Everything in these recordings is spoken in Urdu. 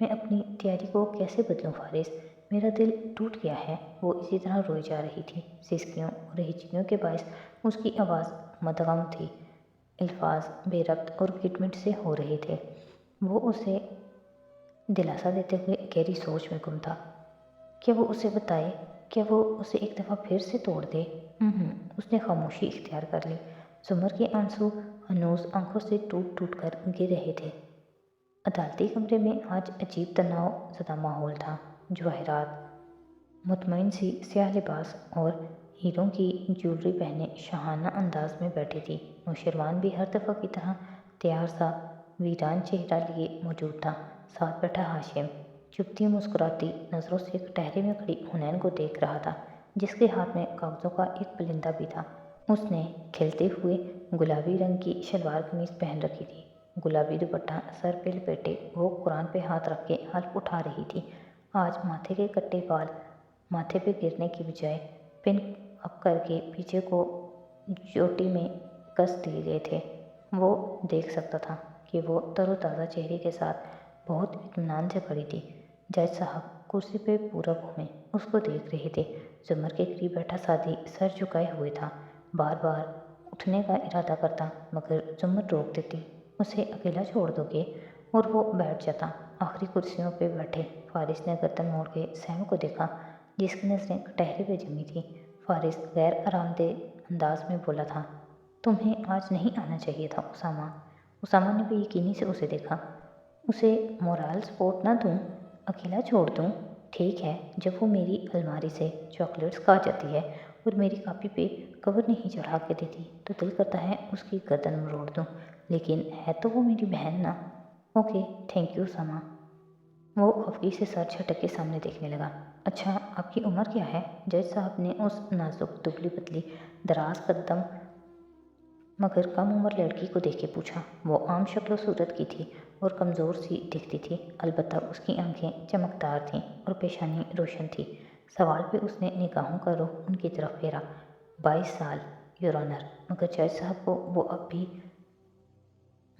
میں اپنی تیاری کو کیسے بدلوں فارس؟ میرا دل ٹوٹ گیا ہے۔ وہ اسی طرح روئی جا رہی تھی۔ سسکیوں اور ہچکیوں کے باعث اس کی آواز مدغم تھی، الفاظ بے ربط اور گٹ مٹ سے ہو رہے تھے۔ وہ اسے دلاسا دیتے ہوئے گہری سوچ میں گم تھا۔ کیا وہ اسے بتائے؟ کیا وہ اسے ایک دفعہ پھر سے توڑ دے؟ اس نے خاموشی اختیار کر لی۔ زمر کے آنسو ہنوز آنکھوں سے ٹوٹ ٹوٹ کر گر رہے تھے۔ عدالتی کمرے میں آج عجیب تناؤ زدہ ماحول تھا۔ جواہرات، مطمئن سی سیاہ لباس اور ہیروں کی جیولری پہنے شاہانہ انداز میں بیٹھی تھی۔ نوشیروان بھی ہر دفعہ کی طرح تیار سا ویران چہرہ لیے موجود تھا۔ ساتھ بیٹھا ہاشم چپتی مسکراتی نظروں سے کٹہرے میں کھڑی حنین کو دیکھ رہا تھا، جس کے ہاتھ میں کاغذوں کا ایک پرندہ بھی تھا۔ اس نے کھلتے ہوئے گلابی رنگ کی شلوار قمیض پہن رکھی تھی۔ گلابی دوپٹہ سر پہ لپیٹے وہ قرآن پہ ہاتھ رکھ کے حلف اٹھا رہی تھی۔ آج ماتھے کے کٹے بال ماتھے پہ گرنے کی بجائے پن اپ کر کے پیچھے کو چوٹی میں کس دیے گئے تھے۔ وہ دیکھ سکتا تھا کہ وہ تر و تازہ چہرے کے ساتھ بہت اطمینان سے کھڑی تھی۔ جج صاحب کرسی پہ پورا گھومے اس کو دیکھ رہے تھے۔ زمر کے قریب بیٹھا سعدی سر جھکائے ہوئے تھا، بار بار اٹھنے کا ارادہ کرتا مگر زمر روک دیتی۔ اسے اکیلا چھوڑ دو گے؟ اور وہ بیٹھ جاتا۔ آخری کرسیوں پہ بیٹھے فارس نے گردن موڑ کے سیم کو دیکھا، جس کی نظریں کٹہرے پہ جمی تھیں۔ فارس غیر آرام دہ انداز میں بولا تھا، تمہیں آج نہیں آنا چاہیے تھا اسامہ۔ اسامہ نے بے یقینی سے اسے دیکھا۔ اسے مورال سپورٹ نہ دوں؟ اکیلا چھوڑ دوں؟ ٹھیک ہے، جب وہ میری الماری سے چاکلیٹس کھا جاتی ہے اور میری کاپی پہ کور نہیں چڑھا کے دیتی تو دل کرتا ہے اس کی گردن مروڑ دوں، لیکن ہے تو وہ میری بہن نا۔ Okay, thank you Usama. وہ خفگی سے سر جھٹک کے سامنے دیکھنے لگا۔ اچھا، آپ کی عمر کیا ہے؟ جج صاحب نے اس نازک دبلی پتلی دراز قدم مگر کم عمر لڑکی کو دیکھ کے پوچھا۔ وہ عام شکل و صورت کی تھی اور کمزور سی دکھتی تھی، البتہ اس کی آنکھیں چمکدار تھیں اور پیشانی روشن تھی۔ سوال پہ اس نے نگاہوں کا رخ ان کی طرف پھیرا۔ 22 سال یور آنر، مگر جج صاحب کو وہ اب بھی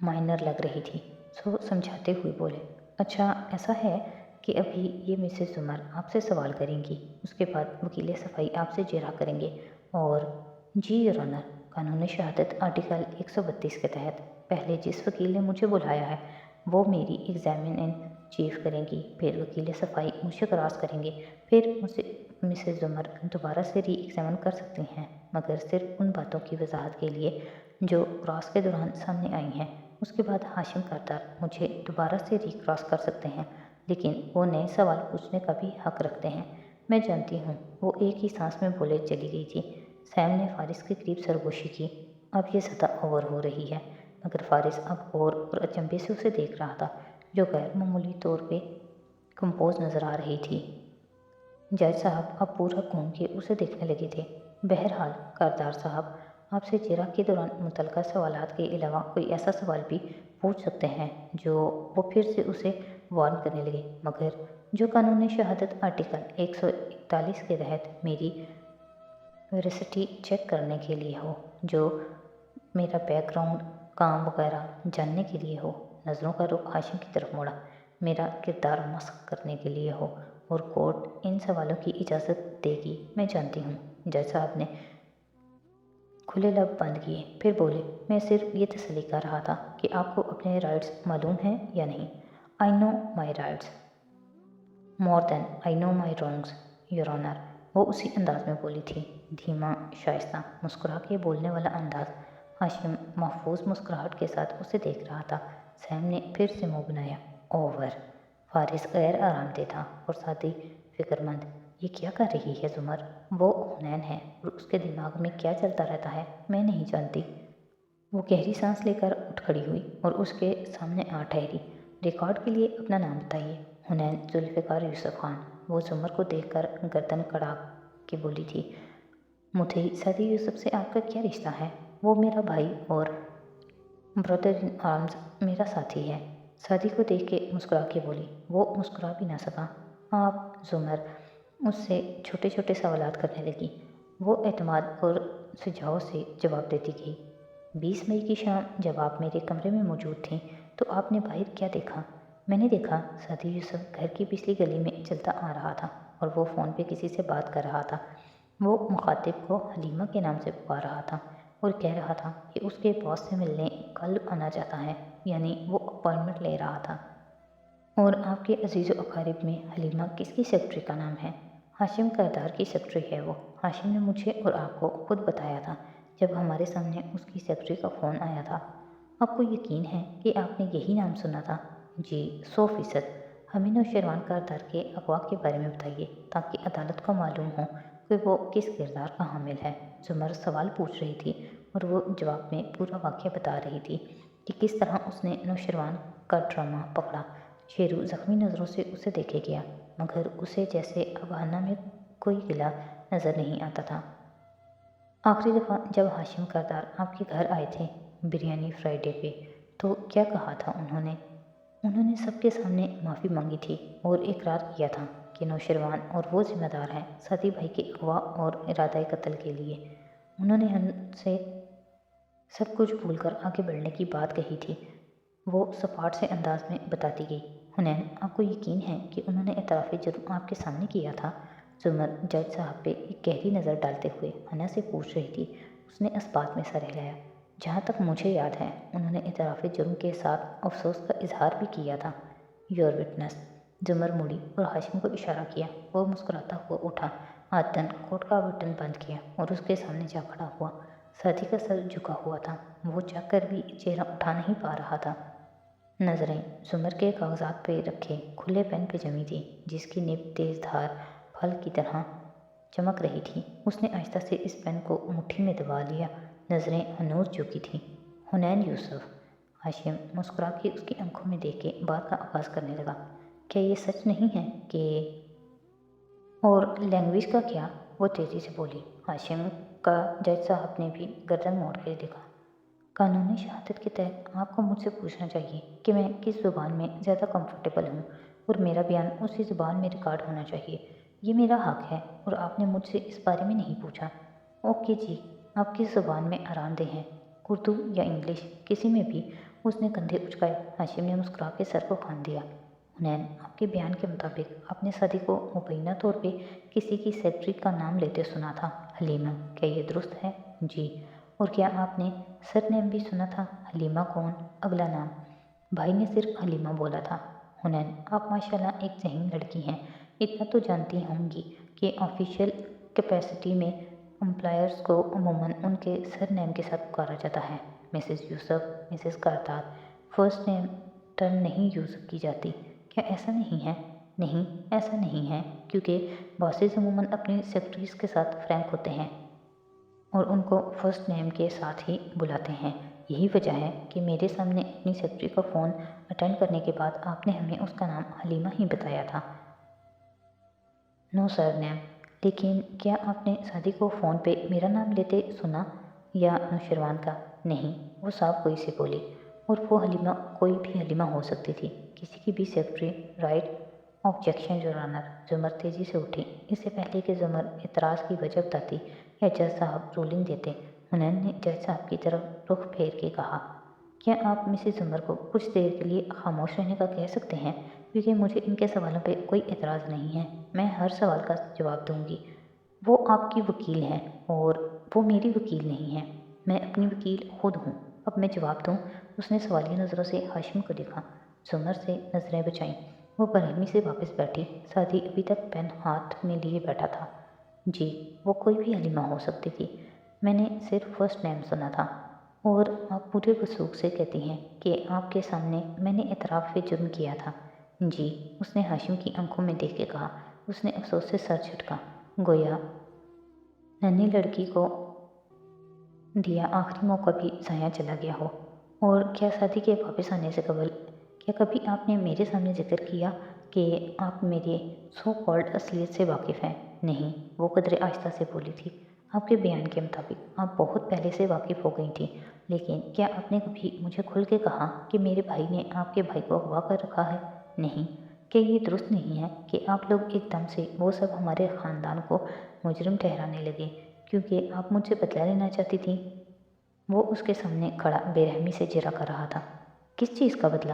مائنر لگ رہی تھی، سو سمجھاتے ہوئے بولے، اچھا ایسا ہے کہ ابھی یہ مسز زمر آپ سے سوال کریں گی، اس کے بعد وکیل صفائی آپ سے جرح کریں گے اور جی یور آنر، قانون شہادت آرٹیکل 132 کے تحت پہلے جس وکیل نے مجھے بلایا ہے وہ میری ایگزامن ان چیف کریں گی، پھر وکیل صفائی مجھے کراس کریں گے، پھر مسز زمر دوبارہ سے ری ایگزامن کر سکتی ہیں، مگر صرف ان باتوں کی وضاحت کے لیے جو کراس کے دوران سامنے آئی ہیں۔ اس کے بعد ہاشم کردار مجھے دوبارہ سے ری کراس کر سکتے ہیں، لیکن وہ نئے سوال پوچھنے کا بھی حق رکھتے ہیں۔ میں جانتی ہوں، وہ ایک ہی سانس میں بولے چلی گئی تھی۔ سیم نے فارس کے قریب سرگوشی کی۔ اب یہ زیادہ اوور ہو رہی ہے، مگر فارس اب غور اور اچنبھے سے اسے دیکھ رہا تھا، جو غیر معمولی طور پہ کمپوز نظر آ رہی تھی۔ جج صاحب اب پورا گھوم کے اسے دیکھنے لگے تھے۔ بہرحال کردار صاحب آپ سے جرح کے دوران متعلقہ سوالات کے علاوہ کوئی ایسا سوال بھی پوچھ سکتے ہیں جو وہ پھر سے اسے وارن کرنے لگے، مگر جو قانون شہادت آرٹیکل 141 کے تحت میری ویرسٹی چیک کرنے کے لیے ہو، جو میرا بیک گراؤنڈ کام وغیرہ جاننے کے لیے ہو، نظروں کا رخ ہاشم کی طرف موڑا، میرا کردار مسخ کرنے کے لیے ہو اور کورٹ ان سوالوں کی اجازت دے گی، میں جانتی ہوں۔ جج صاحب نے کھلے لب بند کیے، پھر بولے، میں صرف یہ تسلی کر رہا تھا کہ آپ کو اپنے رائٹس معلوم ہیں یا نہیں۔ I know my rights more than I know my wrongs your honour, وہ اسی انداز میں بولی تھی، دھیما، شائستہ، مسکرا کے بولنے والا انداز۔ ہاشم محفوظ مسکراہٹ کے ساتھ اسے دیکھ رہا تھا۔ سیم نے پھر سے منہ بنایا، اوور۔ فارس غیر آرام دہ تھا اور سعدی فکر مند، یہ کیا کر رہی ہے زمر؟ وہ حنین ہے اور اس کے دماغ میں کیا چلتا رہتا ہے میں نہیں جانتی۔ وہ گہری سانس لے کر اٹھ کھڑی ہوئی اور اس کے سامنے آ ٹھہری۔ ریکارڈ کے لیے اپنا نام بتائیے۔ حنین ذوالفقار یوسف خان۔ وہ زمر کو دیکھ کر گردن کڑا کے بولی تھی، مدعی سعدی یوسف سے آپ کا کیا رشتہ ہے؟ وہ میرا بھائی اور برادر ان آرمز، میرا ساتھی ہے۔ سعدی کو دیکھ کے مسکرا کے بولی۔ وہ مسکرا بھی نہ سکا۔ آپ زمر اس سے چھوٹے چھوٹے سوالات کرنے لگی۔ وہ اعتماد اور سجاؤ سے جواب دیتی گئی۔ 20 مئی کی شام جب آپ میرے کمرے میں موجود تھیں تو آپ نے باہر کیا دیکھا؟ میں نے دیکھا ساتھی یوسف گھر کی پچھلی گلی میں چلتا آ رہا تھا اور وہ فون پہ کسی سے بات کر رہا تھا۔ وہ مخاطب کو حلیمہ کے نام سے پکار رہا تھا اور کہہ رہا تھا کہ اس کے باس سے ملنے کل آنا چاہتا ہے، یعنی وہ اپائنٹمنٹ لے رہا تھا۔ اور آپ کے عزیز و اقارب میں حلیمہ کس کی سیکرٹری کا نام ہے؟ ہاشم کردار کی سیکرٹری ہے وہ۔ ہاشم نے مجھے اور آپ کو خود بتایا تھا جب ہمارے سامنے اس کی سیکرٹری کا فون آیا تھا۔ آپ کو یقین ہے کہ آپ نے یہی نام سنا تھا؟ جی 100%۔ ہمیں نوشیروان کردار کے اغوا کے بارے میں بتائیے تاکہ عدالت کو معلوم ہو کہ وہ کس کردار کا حامل ہے۔ زمر سوال پوچھ رہی تھی اور وہ جواب میں پورا واقعہ بتا رہی تھی کہ کس طرح اس نے نوشیروان کا ڈرامہ پکڑا۔ شیرو زخمی نظروں سے اسے دیکھے گیا، مگر اسے جیسے اب ہنا میں کوئی گلہ نظر نہیں آتا تھا۔ آخری دفعہ جب ہاشم کردار آپ کے گھر آئے تھے بریانی فرائیڈے پہ، تو کیا کہا تھا انہوں نے؟ انہوں نے سب کے سامنے معافی مانگی تھی اور اقرار کیا تھا کہ نوشیروان اور وہ ذمہ دار ہیں ساتھی بھائی کے اغوا اور ارادۂ قتل کے لیے۔ انہوں نے ہم سے سب کچھ بھول کر آگے بڑھنے کی بات کہی تھی، وہ سپاٹ سے انداز میں بتاتی گئی۔ حنین، آپ کو یقین ہے کہ انہوں نے اعتراف جرم آپ کے سامنے کیا تھا؟ زمر جج صاحب پہ ایک گہری نظر ڈالتے ہوئے حنا سے پوچھ رہی تھی۔ اس نے اس بات میں سر ہلایا۔ جہاں تک مجھے یاد ہے انہوں نے اعتراف جرم کے ساتھ افسوس کا اظہار بھی کیا تھا۔ Your witness. زمر مڑی اور ہاشم کو اشارہ کیا۔ وہ مسکراتا ہوا اٹھا، عادتاً کوٹ کا بٹن بند کیا اور اس کے سامنے جا کھڑا ہوا۔ ساتھی کا سر جھکا ہوا تھا، وہ چاہ کر بھی چہرہ اٹھا نہیں پا رہا تھا۔ نظریں زمر کے کاغذات پہ رکھے کھلے پین پہ جمی تھی، جس کی نب تیز دھار پھل کی طرح چمک رہی تھی۔ اس نے آہستہ سے اس پین کو مٹھی میں دبا لیا، نظریں ہنوز چکی تھیں۔ حنین یوسف۔ ہاشم مسکرا کے اس کی آنکھوں میں دیکھ کے بات کا آغاز کرنے لگا۔ کیا یہ سچ نہیں ہے کہ… اور لینگویج کا کیا؟ وہ تیزی سے بولی۔ ہاشم کا جج صاحب نے بھی گردن موڑ کے دیکھا۔ قانونی شہادت کے تحت آپ کو مجھ سے پوچھنا چاہیے کہ میں کس زبان میں زیادہ کمفرٹیبل ہوں، اور میرا بیان اسی زبان میں ریکارڈ ہونا چاہیے۔ یہ میرا حق ہے اور آپ نے مجھ سے اس بارے میں نہیں پوچھا۔ اوکے جی، آپ کس زبان میں آرام دہ ہیں، اردو یا انگلش؟ کسی میں بھی۔ اس نے کندھے اچکائے۔ ہاشم نے مسکرا کے سر کو خم دیا۔ حنین، آپ کے بیان کے مطابق آپ نے سادی کو مبینہ طور پہ کسی کی سیکرٹری کا نام لیتے سنا تھا، حلیمہ، کیا یہ درست ہے؟ جی۔ اور کیا آپ نے سر نیم بھی سنا تھا؟ حلیمہ کون؟ اگلا نام؟ بھائی نے صرف حلیمہ بولا تھا۔ حنین، آپ ماشاءاللہ ایک ذہین لڑکی ہیں۔ اتنا تو جانتی ہوں گی کہ آفیشیل کیپیسٹی میں امپلائرز کو عموماً ان کے سر نیم کے ساتھ پکارا جاتا ہے۔ مسز یوسف، مسز کردار، فرسٹ نیم ٹرم نہیں یوز کی جاتی، کیا ایسا نہیں ہے؟ نہیں، ایسا نہیں ہے، کیونکہ باسز عموماً اپنی سیکرٹریز کے ساتھ فرینک ہوتے ہیں اور ان کو فرسٹ نیم کے ساتھ ہی بلاتے ہیں۔ یہی وجہ ہے کہ میرے سامنے اپنی سیکرٹری کا فون اٹینڈ کرنے کے بعد آپ نے ہمیں اس کا نام حلیمہ ہی بتایا تھا۔ نو سر نیم۔ لیکن کیا آپ نے سادی کو فون پہ میرا نام لیتے سنا یا نوشیروان کا؟ نہیں، وہ صاف گوئی سے بولی۔ اور وہ حلیمہ کوئی بھی حلیمہ ہو سکتی تھی، کسی کی بھی secretary, right? Objection your honour. Zumar تیزی سے اٹھی۔ اس سے پہلے کہ زمر اعتراض کی وجہ بتاتی یا جج صاحب رولنگ دیتے، حنین نے جج صاحب کی طرف رخ پھیر کے کہا، کیا آپ مسز زمر کو کچھ دیر کے لیے خاموش رہنے کا کہہ سکتے ہیں؟ کیونکہ مجھے ان کے سوالوں پہ کوئی اعتراض نہیں ہے، میں ہر سوال کا جواب دوں گی۔ وہ آپ کی وکیل ہیں اور وہ میری وکیل نہیں ہیں، میں اپنی وکیل خود ہوں۔ اب میں جواب دوں؟ اس نے سوالیہ نظروں سے ہاشم کو دیکھا۔ زمر سے نظریں بچائیں۔ وہ برہمی سے واپس بیٹھی۔ سادی ابھی تک پین ہاتھ میں لیے بیٹھا تھا۔ جی، وہ کوئی بھی حلیمہ ہو سکتی تھی، میں نے صرف فرسٹ نیم سنا تھا۔ اور آپ پورے وثوق سے کہتی ہیں کہ آپ کے سامنے میں نے اعتراف جرم کیا تھا؟ جی، اس نے ہاشم کی آنکھوں میں دیکھ کے کہا۔ اس نے افسوس سے سر جھٹکا، گویا ننھی لڑکی کو دیا آخری موقع بھی ضائع چلا گیا ہو۔ اور کیا سادی کے واپس آنے سے قبل کیا کبھی آپ نے میرے سامنے ذکر کیا کہ آپ میرے سو کالڈ اصلیت سے واقف ہیں؟ نہیں، وہ قدرے آہستہ سے بولی تھی۔ آپ کے بیان کے مطابق آپ بہت پہلے سے واقف ہو گئی تھیں، لیکن کیا آپ نے کبھی مجھے کھل کے کہا کہ میرے بھائی نے آپ کے بھائی کو اغوا کر رکھا ہے؟ نہیں۔ کیا یہ درست نہیں ہے کہ آپ لوگ ایک دم سے وہ سب ہمارے خاندان کو مجرم ٹھہرانے لگے کیونکہ آپ مجھ سے بدلہ لینا چاہتی تھیں؟ وہ اس کے سامنے کھڑا بے رحمی سے جرا کر رہا تھا۔ کس چیز کا بدلہ؟